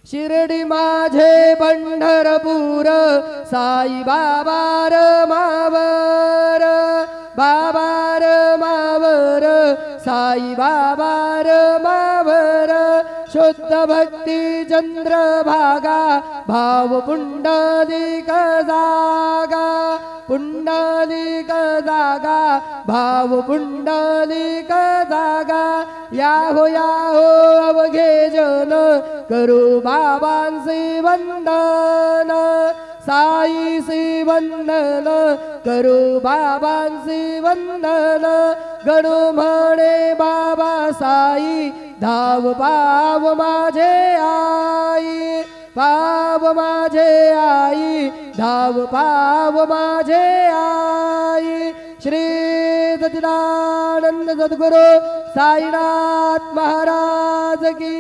शिर्डी माझे पंढरपूर साई बाबा र मावर बाबा र मावर साई बाबा र मावर शुद्ध भक्ती चंद्रभागा भाव पुंडलिक जागा पुंडलिक जागा भाव पुंडलिक जागा याहो अवघे जन करू बाबांचे वंदन साईचे वंदन करू बाबांचे वंदन गणू म्हणे बाबा साई धाव पाव माझे आई पाव माझे आई धाव पाव माझे आई श्री सच्चिदानंद सद्गुरु साईनाथ महाराज की